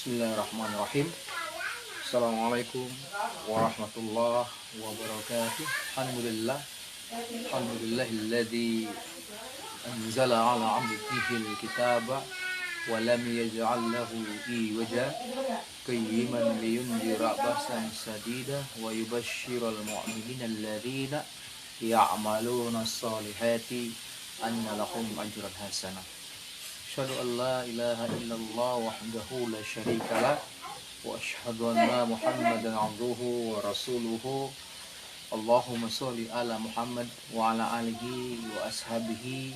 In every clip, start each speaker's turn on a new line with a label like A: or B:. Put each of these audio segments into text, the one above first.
A: Bismillahirrahmanirrahim. Assalamualaikum warahmatullahi wabarakatuh. Alhamdulillahilladzi anzala ala 'abdihi al-kitaba wa lam yaj'al lahu iwaja qayyiman liyunzira ba'san sadida wa yubashshiral mu'minina alladzina ya'maluna as-solihati anna lahum ajran hasanah. Asyhadu an la ilaha illallah wahdahu la syarika lah wa asyhadu anna Muhammadan 'abduhu wa rasuluhu. Allahumma sholli ala Muhammad wa ala alihi wa ashabihi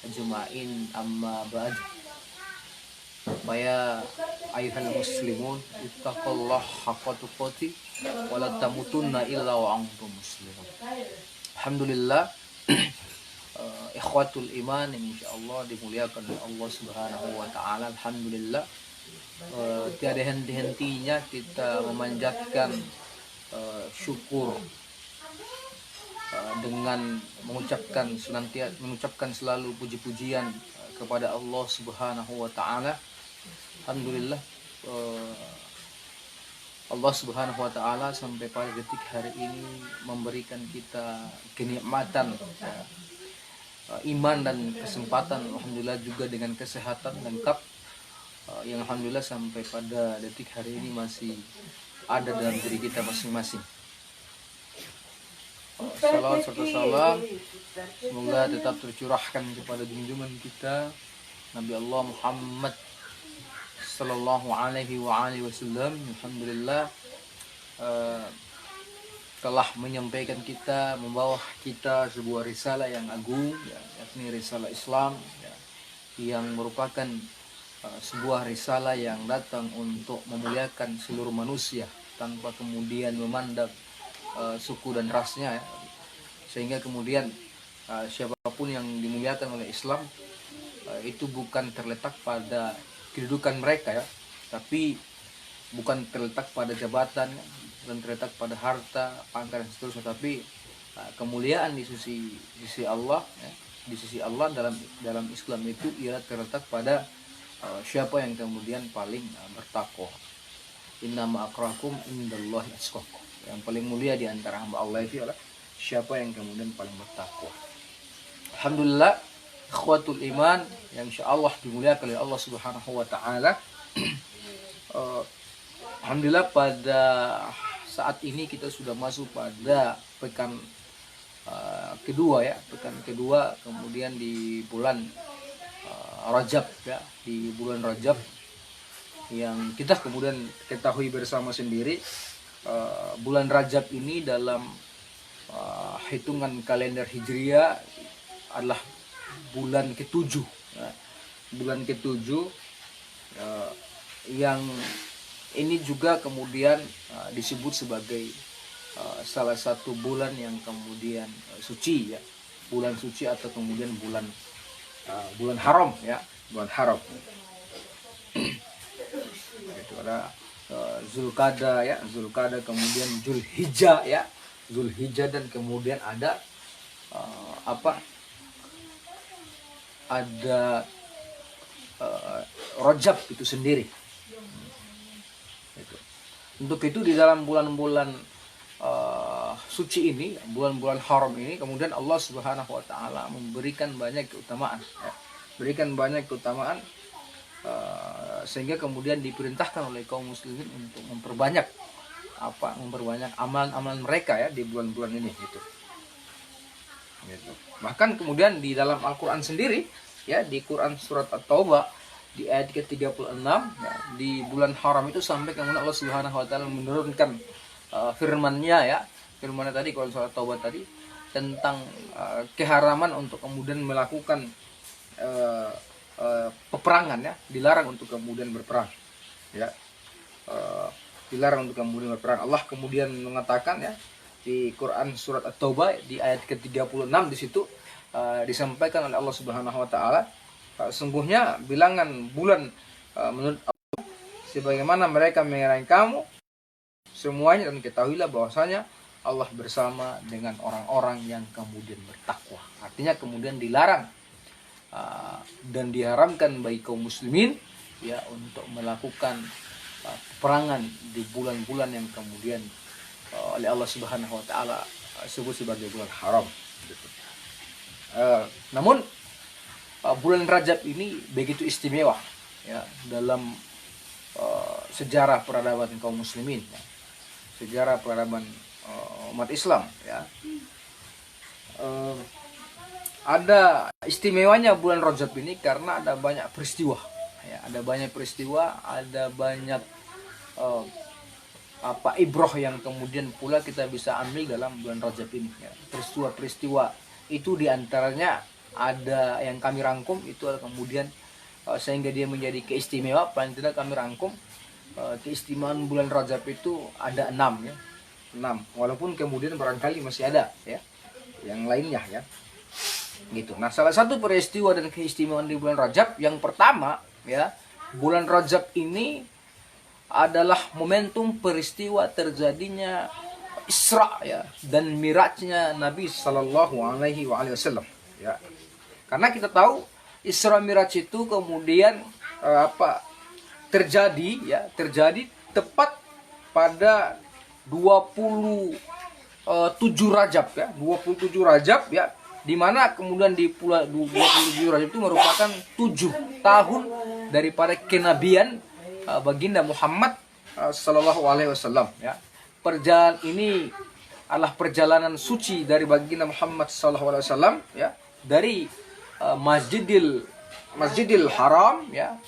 A: ajma'in, amma ba'd. Ya ayyuhal muslimun ittaqullaha haqqa tuqatih wa la tamutunna illa wa antum muslimun. Alhamdulillah, ikhwatul iman yang insyaallah dimuliakan oleh Allah Subhanahu wa taala. Alhamdulillah, tiada henti-hentinya kita memanjatkan syukur dengan mengucapkan selalu puji-pujian kepada Allah Subhanahu wa taala. Alhamdulillah, Allah Subhanahu wa taala sampai pada detik hari ini memberikan kita kenikmatan iman dan kesempatan, alhamdulillah juga dengan kesehatan lengkap, yang alhamdulillah sampai pada detik hari ini masih ada dalam diri kita masing-masing. Salawat serta salam semoga tetap tercurahkan kepada junjungan kita Nabi Allah Muhammad sallallahu alaihi wasallam. Alhamdulillah, telah menyampaikan kita, membawa kita sebuah risalah yang agung, yakni risalah Islam, yang merupakan sebuah risalah yang datang untuk memuliakan seluruh manusia tanpa kemudian memandang suku dan rasnya, sehingga kemudian siapapun yang dimuliakan oleh Islam itu bukan terletak pada kedudukan mereka, tapi bukan terletak pada jabatan dan terletak pada harta, pangkat dan seterusnya, tapi kemuliaan di sisi Allah, di sisi Allah dalam Islam itu ialah terletak pada siapa yang kemudian paling bertakwa. Innama akrakum indallahi atqakum. Yang paling mulia di antara hamba Allah itu adalah siapa yang kemudian paling bertakwa. Alhamdulillah, ikhwatul iman yang insyaallah dimuliakan oleh Allah Subhanahu wa taala. Alhamdulillah, pada saat ini kita sudah masuk pada pekan kedua, pekan kedua kemudian di bulan Rajab, di bulan Rajab yang kita kemudian ketahui bersama sendiri. Bulan Rajab ini dalam hitungan kalender Hijriah adalah bulan ke-7, bulan ke-7 yang ini juga kemudian disebut sebagai salah satu bulan yang kemudian suci, bulan suci atau kemudian bulan haram, bulan haram. Itu ada Zulqa'dah, kemudian Zulhijjah, Zulhijjah, dan kemudian ada ada Rajab itu sendiri. Untuk itu di dalam bulan-bulan suci ini, bulan-bulan haram ini, kemudian Allah Subhanahu wa taala memberikan banyak keutamaan, sehingga kemudian diperintahkan oleh kaum muslimin untuk memperbanyak amalan-amalan mereka di bulan-bulan ini gitu. Bahkan kemudian di dalam Al-Qur'an sendiri, di Quran surat At-Taubah di ayat ke-36, di bulan haram itu sampai kemudian Allah Subhanahu wa taala menurunkan firman-Nya tadi, Quran surat Taubah tadi, tentang keharaman untuk kemudian melakukan peperangan, dilarang untuk kemudian berperang, dilarang untuk kemudian berperang. Allah kemudian mengatakan di Quran surat At-Taubah di ayat ke-36, di situ disampaikan oleh Allah Subhanahu wa taala, sungguhnya bilangan bulan menurut Allah sebagaimana mereka mengira kamu semuanya, dan ketahuilah bahwasanya Allah bersama dengan orang-orang yang kemudian bertakwa. Artinya kemudian dilarang dan diharamkan bagi kaum muslimin untuk melakukan peperangan di bulan-bulan yang kemudian oleh Allah Subhanahu wa taala sebut sebagai bulan haram gitu. Namun bulan Rajab ini begitu istimewa ya dalam sejarah peradaban kaum muslimin ya. Sejarah peradaban umat Islam ya. Ada istimewanya bulan Rajab ini karena ada banyak peristiwa ya, ada banyak peristiwa, ada banyak ibroh yang kemudian pula kita bisa ambil dalam bulan Rajab ini ya. Peristiwa-peristiwa itu diantaranya ada yang kami rangkum itu kemudian sehingga dia menjadi keistimewa. Paling tidak kami rangkum keistimewaan bulan Rajab itu ada 6 ya, 6, walaupun kemudian barangkali masih ada ya yang lainnya ya gitu. Nah, salah satu peristiwa dan keistimewaan di bulan Rajab yang pertama ya, bulan Rajab ini adalah momentum peristiwa terjadinya Isra ya dan Mirajnya Nabi Sallallahu Alaihi Wasallam ya. Karena kita tahu Isra Miraj itu kemudian terjadi tepat pada 27 Rajab ya, 27 Rajab ya, di mana kemudian di 27 Rajab itu merupakan 7 tahun daripada kenabian baginda Muhammad sallallahu alaihi wasallam ya. Perjalanan ini adalah perjalanan suci dari baginda Muhammad sallallahu alaihi wasallam ya, dari Masjidil Haram ya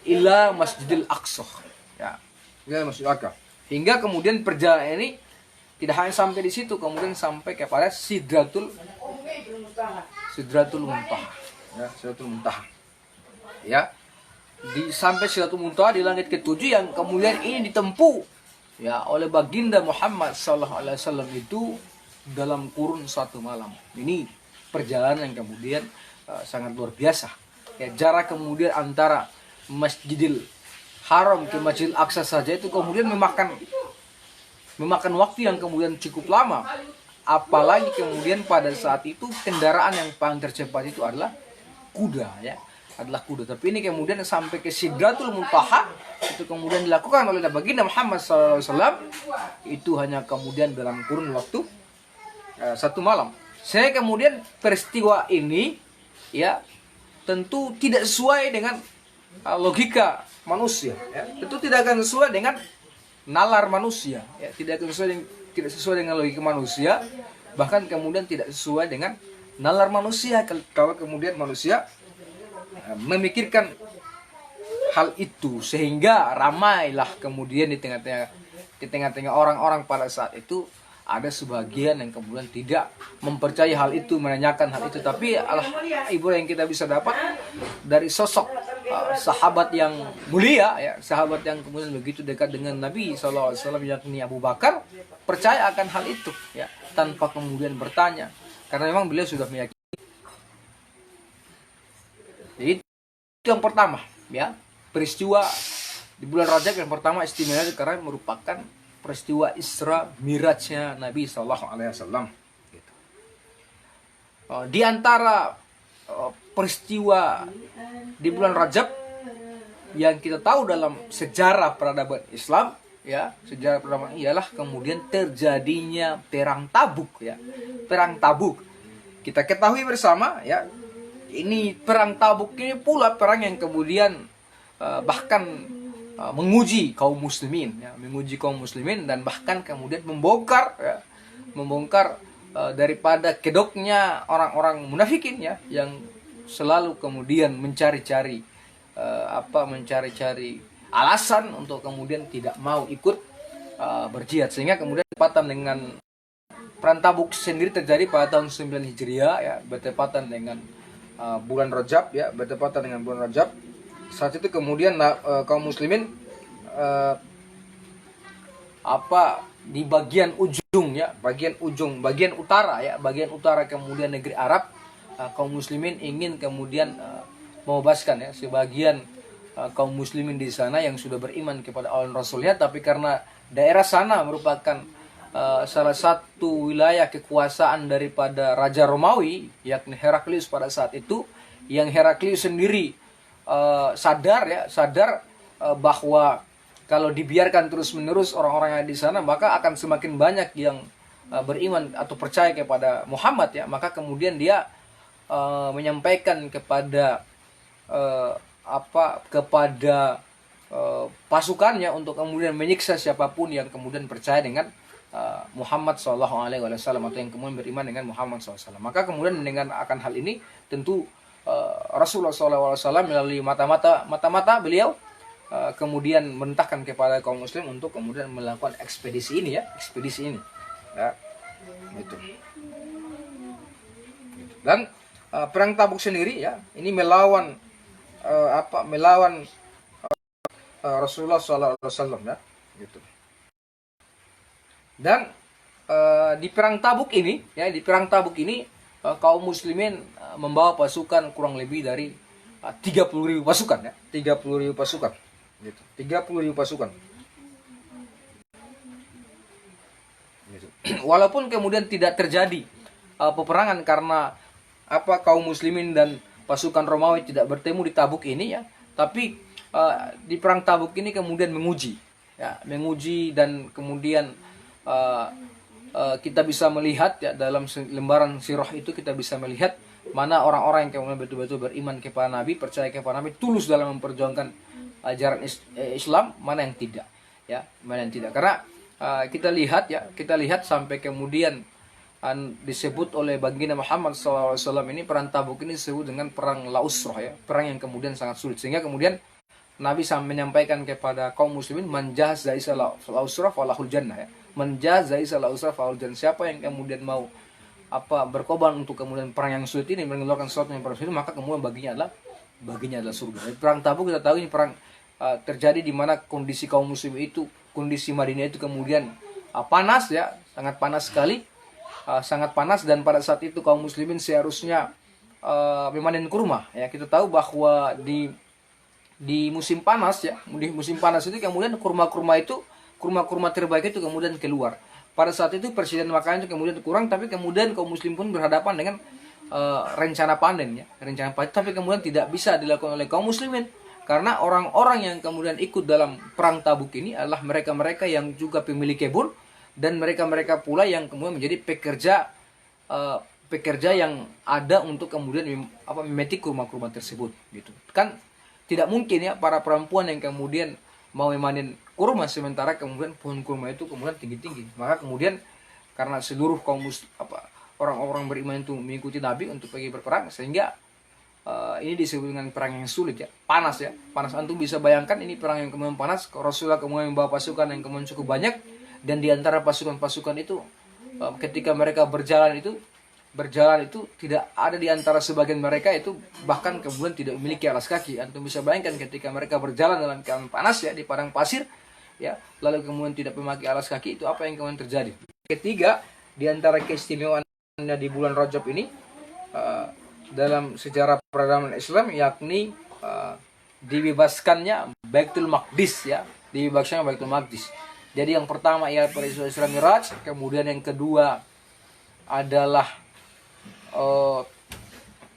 A: ila Masjidil Aqsa ya, ila Masjidil Aqsa. Hingga kemudian perjalanan ini tidak hanya sampai di situ, kemudian sampai kepada Sidratul Muntaha ya, Sidratul Muntaha ya. Sampai Sidratul Muntaha di langit ketujuh yang kemudian ini ditempuh ya oleh baginda Muhammad sallallahu alaihi wasallam itu dalam kurun 1 malam. Ini perjalanan yang kemudian sangat luar biasa ya. Jarak kemudian antara Masjidil Haram ke Masjidil Aqsa saja itu kemudian memakan waktu yang kemudian cukup lama. Apalagi kemudian pada saat itu kendaraan yang paling tercepat itu adalah kuda ya, adalah kuda. Tapi ini kemudian sampai ke Sidratul Muntaha itu kemudian dilakukan oleh baginda Muhammad SAW itu hanya kemudian dalam kurun waktu 1 malam. Saya kemudian peristiwa ini ya tentu tidak sesuai dengan logika manusia ya. Tentu tidak akan sesuai dengan nalar manusia ya, tidak sesuai dengan logika manusia, bahkan kemudian tidak sesuai dengan nalar manusia kalau kemudian manusia memikirkan hal itu, sehingga ramailah kemudian di tengah-tengah orang-orang pada saat itu ada sebagian yang kemudian tidak mempercayai hal itu, menanyakan hal itu. Tapi ibarat yang kita bisa dapat dari sosok sahabat yang mulia ya, sahabat yang kemudian begitu dekat dengan Nabi SAW yakni Abu Bakar, percaya akan hal itu ya tanpa kemudian bertanya, karena memang beliau sudah meyakini. Jadi itu yang pertama ya, peristiwa di bulan Rajab yang pertama istimewa karena merupakan peristiwa Isra Mirajnya Nabi Sallallahu Alaihi Wasallam. Di antara peristiwa di bulan Rajab yang kita tahu dalam sejarah peradaban Islam ya, sejarah peradaban ialah kemudian terjadinya perang Tabuk ya, perang Tabuk. Kita ketahui bersama ya, ini perang Tabuk ini pula perang yang kemudian bahkan menguji kaum muslimin ya, menguji kaum muslimin dan bahkan kemudian membongkar daripada kedoknya orang-orang munafikin ya, yang selalu kemudian mencari-cari alasan untuk kemudian tidak mau ikut berjihad, sehingga kemudian bertepatan dengan perang Tabuk sendiri terjadi pada tahun 9 Hijriah ya, bertepatan dengan bulan Rajab ya, bertepatan dengan bulan Rajab. Saat itu kemudian kaum muslimin di bagian ujung ya, bagian utara ya, bagian utara kemudian negeri Arab, kaum muslimin ingin kemudian membebaskan ya sebagian kaum muslimin di sana yang sudah beriman kepada Allah dan Rasulnya, tapi karena daerah sana merupakan salah satu wilayah kekuasaan daripada Raja Romawi yakni Heraklius pada saat itu, yang Heraklius sendiri sadar bahwa kalau dibiarkan terus-menerus orang-orang yang ada di sana, maka akan semakin banyak yang beriman atau percaya kepada Muhammad ya. Maka kemudian dia menyampaikan kepada kepada pasukannya untuk kemudian menyiksa siapapun yang kemudian percaya dengan Muhammad SAW atau yang kemudian beriman dengan Muhammad SAW. Maka kemudian dengan akan hal ini tentu Rasulullah SAW melalui mata-mata beliau kemudian merintahkan kepada kaum muslim untuk kemudian melakukan ekspedisi ini ya, itu. Dan perang Tabuk sendiri ya, ini melawan Rasulullah SAW ya, gitu. Dan di perang Tabuk ini kaum muslimin membawa pasukan kurang lebih dari 30.000 pasukan ya, 30.000 pasukan gitu. 30.000 pasukan gitu. Walaupun kemudian tidak terjadi peperangan karena kaum muslimin dan pasukan Romawi tidak bertemu di Tabuk ini ya, tapi di perang Tabuk ini kemudian menguji dan kemudian kita bisa melihat ya, dalam lembaran sirah itu kita bisa melihat mana orang-orang yang kemudian betul-betul beriman kepada Nabi, percaya kepada Nabi, tulus dalam memperjuangkan ajaran Islam, mana yang tidak ya, mana yang tidak. Karena kita lihat sampai kemudian disebut oleh baginda Muhammad SAW ini, perang Tabuk ini disebut dengan perang Lausrah ya, perang yang kemudian sangat sulit, sehingga kemudian Nabi menyampaikan kepada kaum muslimin, man jahaza Lausrah falahul jannah ya, man jahaza Lausrah falahul jannah. Siapa yang kemudian mau berkorban untuk kemudian perang yang sulit ini, mengeluarkan sesuatu yang sulit, maka kemudian baginya adalah surga. Perang Tabuk kita tahu ini perang terjadi di mana kondisi kaum muslim itu, kondisi Madinah itu kemudian panas ya, sangat panas sekali, sangat panas. Dan pada saat itu kaum muslimin seharusnya memanen kurma ya. Kita tahu bahwa di musim panas ya, di musim panas itu kemudian kurma-kurma terbaik itu kemudian keluar. Pada saat itu persediaan makanan itu kemudian kurang, tapi kemudian kaum muslim pun berhadapan dengan rencana panen ya, tapi kemudian tidak bisa dilakukan oleh kaum muslimin, karena orang-orang yang kemudian ikut dalam perang Tabuk ini adalah mereka-mereka yang juga pemilik kebun, dan mereka-mereka pula yang kemudian menjadi pekerja yang ada untuk kemudian memetik kurma-kurma tersebut gitu. Kan tidak mungkin ya para perempuan yang kemudian mau memanen kurma sementara kemudian pohon kurma itu kemudian tinggi-tinggi. Maka kemudian karena seluruh orang-orang beriman itu mengikuti Nabi untuk pergi berperang, sehingga ini disebut dengan perang yang sulit ya, panas. Antum bisa bayangkan ini perang yang kemudian panas. Rasulullah kemudian membawa pasukan yang kemudian cukup banyak, dan di antara pasukan-pasukan itu ketika mereka berjalan itu tidak ada di antara sebagian mereka itu bahkan kemudian tidak memiliki alas kaki. Antum bisa bayangkan ketika mereka berjalan dalam keadaan panas ya, di padang pasir ya, lalu kemudian tidak memakai alas kaki, itu apa yang kemudian terjadi. Ketiga, di antara keistimewaannya di bulan Rajab ini dalam sejarah peradaban Islam, yakni dibebaskannya Baitul Maqdis ya, dibebaskannya Baitul Maqdis. Jadi yang pertama ialah peristiwa Isra Miraj, kemudian yang kedua adalah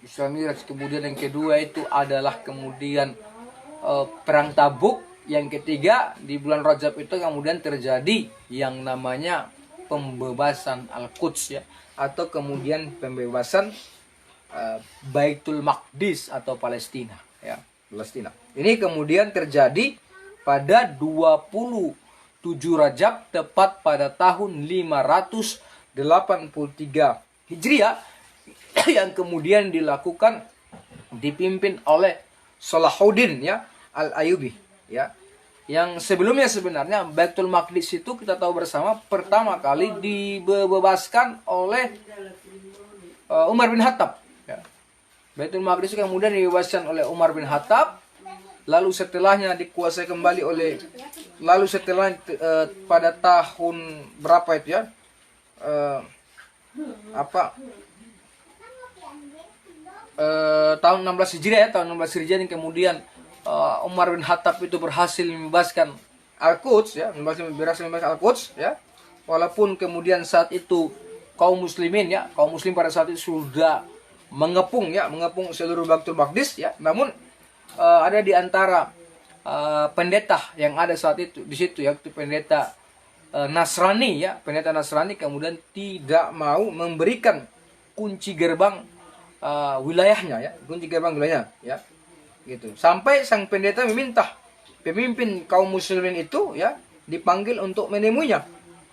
A: Isra Miraj, kemudian yang kedua itu adalah kemudian perang Tabuk, yang ketiga di bulan Rajab itu kemudian terjadi yang namanya pembebasan Al-Quds ya, atau kemudian pembebasan Baitul Maqdis atau Palestina ya, Palestina. Ini kemudian terjadi pada 27 Rajab, tepat pada tahun 583 Hijriah, yang kemudian dipimpin oleh Salahuddin ya Al-Ayyubi ya. Yang sebelumnya sebenarnya Baitul Maqdis itu kita tahu bersama pertama kali dibebaskan oleh Umar bin Khattab ya. Baitul Maqdis kemudian dibebaskan oleh Umar bin Khattab, lalu setelahnya dikuasai kembali pada tahun berapa itu ya, tahun 16 Hijriah ya, tahun 16 Hijriah, yang kemudian Umar bin Khattab itu berhasil membebaskan Al-Quds ya, berhasil membebaskan Al-Quds ya. Walaupun kemudian saat itu kaum muslim pada saat itu sudah mengepung seluruh Baitul Maqdis ya, namun ada di antara pendeta yang ada saat itu di situ, yaitu pendeta Nasrani ya, pendeta Nasrani kemudian tidak mau memberikan kunci gerbang wilayahnya ya, kunci gerbang wilayahnya ya, gitu. Sampai sang pendeta meminta pemimpin kaum muslimin itu ya dipanggil untuk menemuinya.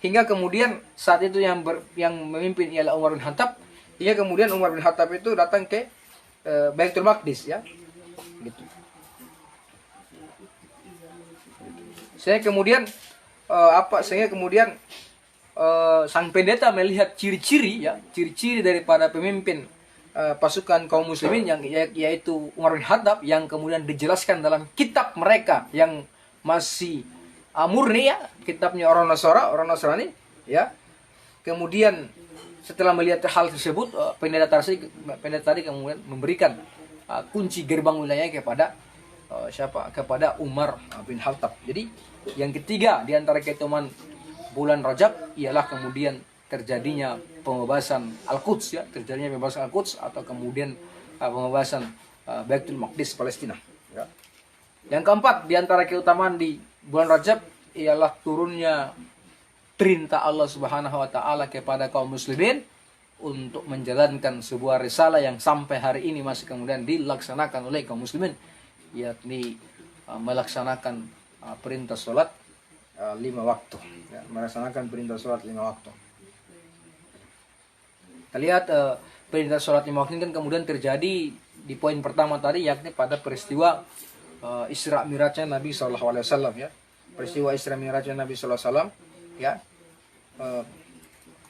A: Hingga kemudian saat itu yang memimpin ialah Umar bin Khattab. Hingga kemudian Umar bin Khattab itu datang ke Baitul Maqdis ya, gitu. Sehingga kemudian sang pendeta melihat ciri-ciri ya, ciri-ciri daripada pemimpin pasukan kaum muslimin yaitu Umar bin Khattab, yang kemudian dijelaskan dalam kitab mereka yang masih murni ya, kitabnya orang Nasrani ya. Kemudian setelah melihat hal tersebut, pendeta tadi kemudian memberikan kunci gerbang wilayahnya kepada kepada Umar bin Khattab. Jadi yang ketiga di antara keutamaan bulan Rajab ialah kemudian terjadinya pembebasan Al-Quds ya, terjadinya pembebasan Al-Quds atau kemudian pembebasan Baitul Maqdis Palestina ya. Yang keempat di antara keutamaan di bulan Rajab ialah turunnya perintah Allah Subhanahu wa taala kepada kaum muslimin untuk menjalankan sebuah risalah yang sampai hari ini masih kemudian dilaksanakan oleh kaum muslimin, yakni melaksanakan perintah salat 5 waktu ya, melaksanakan perintah salat 5 waktu. Kita lihat perintah salat 5 waktu ini kan kemudian terjadi di poin pertama tadi, yakni pada peristiwa Isra Mi'rajnya Nabi SAW ya. Peristiwa Isra Mi'rajnya Nabi SAW ya,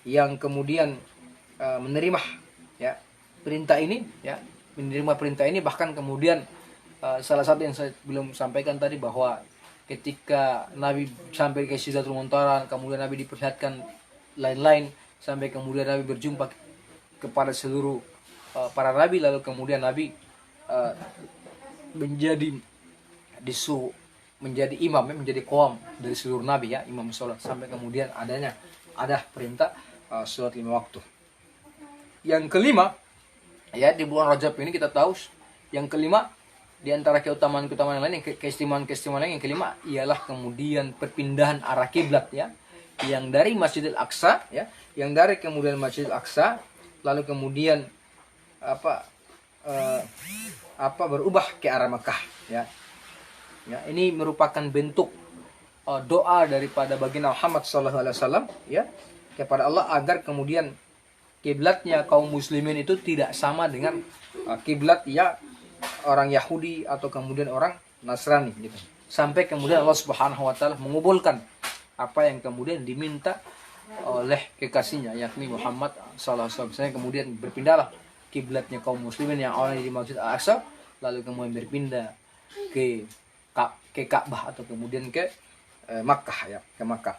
A: yang kemudian menerima ya perintah ini ya, menerima perintah ini. Bahkan kemudian salah satu yang saya belum sampaikan tadi, bahwa ketika Nabi sampai ke Sidratul Muntaha, kemudian Nabi diperlihatkan lain-lain, sampai kemudian Nabi berjumpa kepada seluruh para nabi, lalu kemudian Nabi disuruh menjadi imam, menjadi qawam dari seluruh nabi ya, imam sholat, sampai kemudian ada perintah sholat 5 waktu. Yang kelima ya, di bulan Rajab ini kita tahu yang kelima di antara keutamaan yang lain, keistimewaan lain, yang kelima ialah kemudian perpindahan arah kiblat ya, yang dari Masjidil Aqsa ya, yang dari kemudian Masjidil Aqsa lalu kemudian berubah ke arah Makkah ya. Ya, ini merupakan bentuk doa daripada baginda Muhammad SAW ya kepada Allah agar kemudian kiblatnya kaum muslimin itu tidak sama dengan kiblat ya orang Yahudi atau kemudian orang Nasrani gitu. Sampai kemudian Allah Subhanahu wa taala mengabulkan apa yang kemudian diminta oleh kekasihnya yakni Muhammad SAW. Saya kemudian berpindahlah kiblatnya kaum muslimin yang awalnya di Masjid Al-Aqsa, lalu kemudian berpindah ke Ka'bah atau kemudian ke Makkah ya, ke Makkah.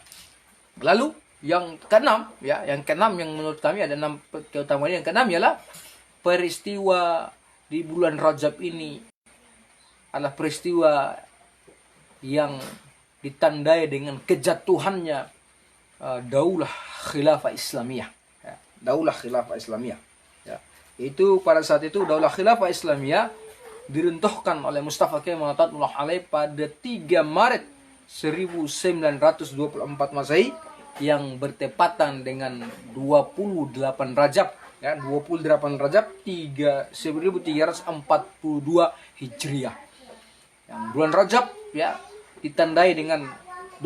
A: Lalu yang keenam ya, yang menurut kami ada 6 keutamaan. Yang keenam ialah peristiwa di bulan Rajab ini adalah peristiwa yang ditandai dengan kejatuhannya Daulah Khilafah Islamiyah ya, Daulah Khilafah Islamiyah ya. Itu pada saat itu Daulah Khilafah Islamiyah diruntuhkan oleh Mustafa Kemal Atatürk pada 3 Maret 1924 Masehi, yang bertepatan dengan 28 Rajab ya, 28 Rajab 1342 Hijriah. Yang bulan Rajab ya ditandai dengan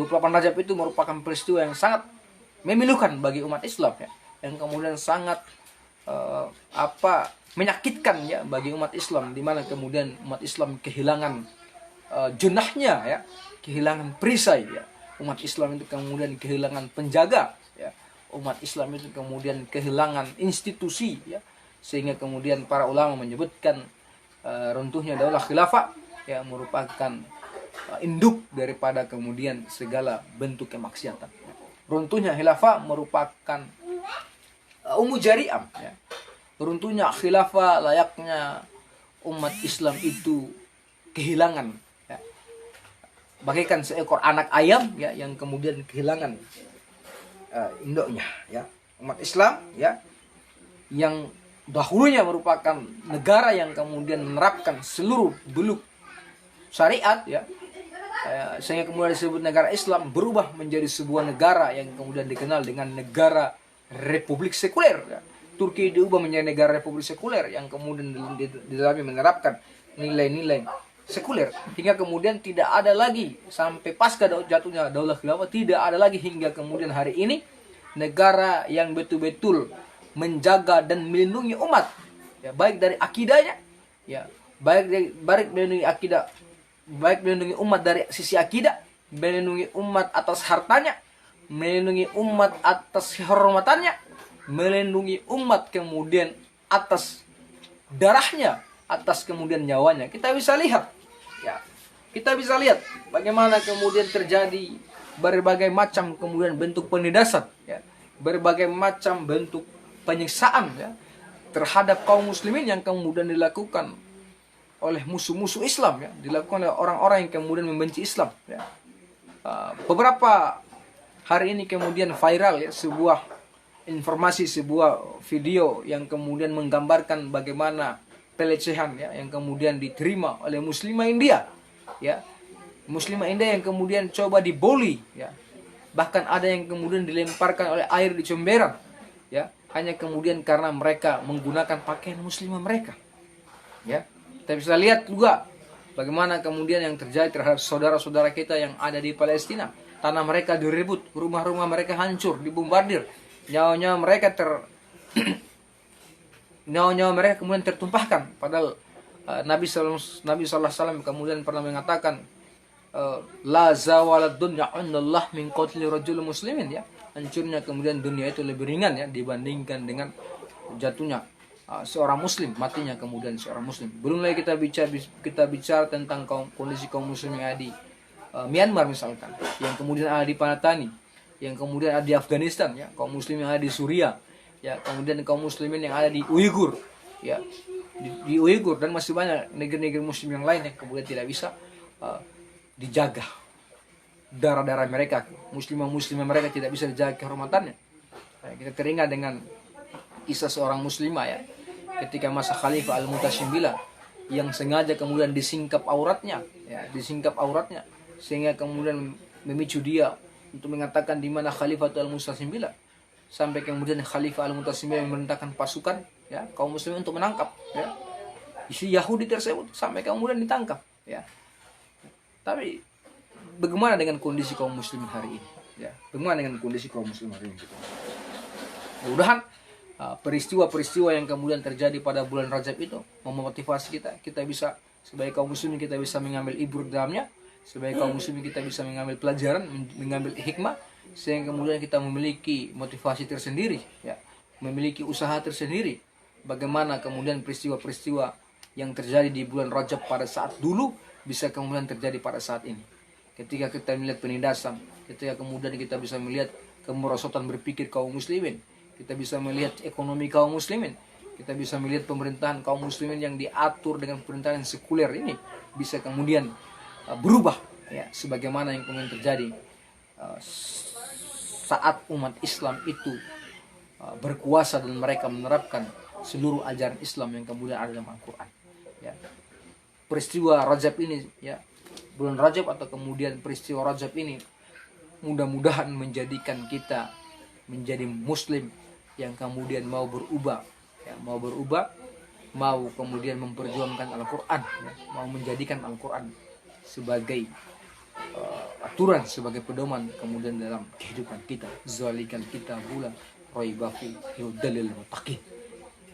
A: 28 Rajab itu merupakan peristiwa yang sangat memilukan bagi umat Islam ya, yang kemudian sangat menyakitkan ya bagi umat Islam, di mana kemudian umat Islam kehilangan jenahnya ya, kehilangan perisai ya. Umat Islam itu kemudian kehilangan penjaga ya. Umat Islam itu kemudian kehilangan institusi ya, sehingga kemudian para ulama menyebutkan runtuhnya Daulah Khilafah ya merupakan induk daripada kemudian segala bentuk kemaksiatan. Runtuhnya khilafah merupakan jari'am ya. Runtuhnya khilafah layaknya umat Islam itu kehilangan ya, bagaikan seekor anak ayam ya yang kemudian kehilangan induknya ya. Umat Islam ya yang dahulunya merupakan negara yang kemudian menerapkan seluruh beluk syariat ya, sehingga kemudian disebut negara Islam, berubah menjadi sebuah negara yang kemudian dikenal dengan negara republik sekuler. Ya. Turki diubah menjadi negara republik sekuler yang kemudian di dalamnya menerapkan nilai-nilai sekuler, hingga kemudian tidak ada lagi sampai pasca jatuhnya Daulah Khilafah, tidak ada lagi hingga kemudian hari ini negara yang betul-betul menjaga dan melindungi umat, ya, baik dari akidahnya, ya, baik melindungi akidah, baik melindungi umat dari sisi akidah, melindungi umat atas hartanya, melindungi umat atas kehormatannya, melindungi umat kemudian atas darahnya, atas kemudian nyawanya. Kita bisa lihat, ya, kita bisa lihat bagaimana kemudian terjadi berbagai macam kemudian bentuk penindasan, ya, berbagai macam bentuk penyiksaan, ya, terhadap kaum muslimin yang kemudian dilakukan oleh musuh-musuh Islam, ya, dilakukan oleh orang-orang yang kemudian membenci Islam, ya. Beberapa hari ini kemudian viral, ya, sebuah informasi, sebuah video yang kemudian menggambarkan bagaimana pelecehan, ya, yang kemudian diterima oleh muslimah India, ya, muslimah India yang kemudian coba dibully, ya, bahkan ada yang kemudian dilemparkan oleh air di comberan, ya, hanya kemudian karena mereka menggunakan pakaian muslimah mereka, ya. Kita bisa lihat juga bagaimana kemudian yang terjadi terhadap saudara-saudara kita yang ada di Palestina. Tanah mereka direbut, rumah-rumah mereka hancur, dibombardir, nyawa-nyawa mereka nyawa-nyawa mereka kemudian tertumpahkan. Padahal Nabi SAW kemudian pernah mengatakan, la zawalad dunya indallah min qatli rajul muslimin, ya. Hancurnya kemudian dunia itu lebih ringan, ya, dibandingkan dengan jatuhnya seorang muslim, matinya kemudian seorang muslim. Belum lagi kita bicara tentang kondisi kaum muslim yang ada di Myanmar misalkan, yang kemudian ada di Panatani, yang kemudian ada di Afghanistan, ya, kaum muslim yang ada di Suriah, ya, kemudian kaum muslimin yang ada di Uighur, ya, di Uighur, dan masih banyak negeri-negeri muslim yang lain yang kemudian tidak bisa dijaga darah-darah mereka, muslimah mereka tidak bisa dijaga kehormatannya. Kita teringat dengan kisah seorang muslimah, ya, ketika masa Khalifah Al-Mutasyimbilah yang sengaja kemudian disingkap auratnya, ya, sehingga kemudian memicu dia untuk mengatakan di mana Khalifah Al-Mutasyimbilah, sampai kemudian Khalifah Al-Mutasyimbilah memerintahkan pasukan, ya, kaum muslimin untuk menangkap, ya, isi Yahudi tersebut sampai kemudian ditangkap, ya. Tapi bagaimana dengan kondisi kaum muslimin hari ini, ya? Bagaimana dengan kondisi kaum muslimin hari ini? Mudah-mudahan peristiwa-peristiwa yang kemudian terjadi pada bulan Rajab itu memotivasi kita bisa sebagai kaum muslimin, kita bisa mengambil ibrah dalamnya, sebagai kaum muslimin kita bisa mengambil pelajaran, mengambil hikmah, sehingga kemudian kita memiliki motivasi tersendiri, ya, memiliki usaha tersendiri. Bagaimana kemudian peristiwa-peristiwa yang terjadi di bulan Rajab pada saat dulu bisa kemudian terjadi pada saat ini. Ketika kita melihat penindasan, ketika kemudian kita bisa melihat kemerosotan berpikir kaum muslimin, kita bisa melihat ekonomi kaum muslimin, kita bisa melihat pemerintahan kaum muslimin yang diatur dengan pemerintahan sekuler ini bisa kemudian berubah, ya, sebagaimana yang kemudian terjadi saat umat Islam itu berkuasa dan mereka menerapkan seluruh ajaran Islam yang kemudian ada dalam Al-Quran, ya. Peristiwa Rajab ini, ya, bulan Rajab atau kemudian peristiwa Rajab ini mudah-mudahan menjadikan kita menjadi muslim yang kemudian mau berubah, ya, mau kemudian memperjuangkan Al-Quran, ya, mau menjadikan Al-Quran sebagai aturan, sebagai pedoman kemudian dalam kehidupan kita. Zalikal kitabula raiba fihi hudal muttaqin.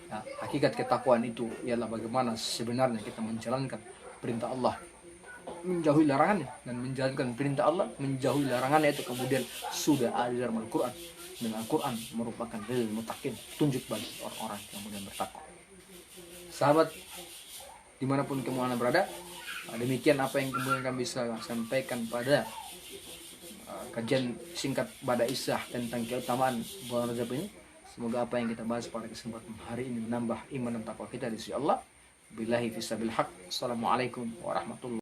A: Ya, hakikat ketakwaan itu ialah bagaimana sebenarnya kita menjalankan perintah Allah, menjauhi larangannya, dan menjalankan perintah Allah, menjauhi larangannya itu kemudian sudah ada dalam Al-Quran. Dan Al-Quran merupakan dalil muttaqin, tunjuk bagi orang-orang yang kemudian bertakwa. Sahabat, dimanapun kamu berada, demikian apa yang kemudian kami bisa sampaikan pada kajian singkat Bada Isah tentang keutamaan bulan Rajab ini. Semoga apa yang kita bahas pada kesempatan hari ini menambah iman dan takwa kita di sisi Allah. Billahi fisabil haq. Assalamualaikum warahmatullahi wabarakatuh.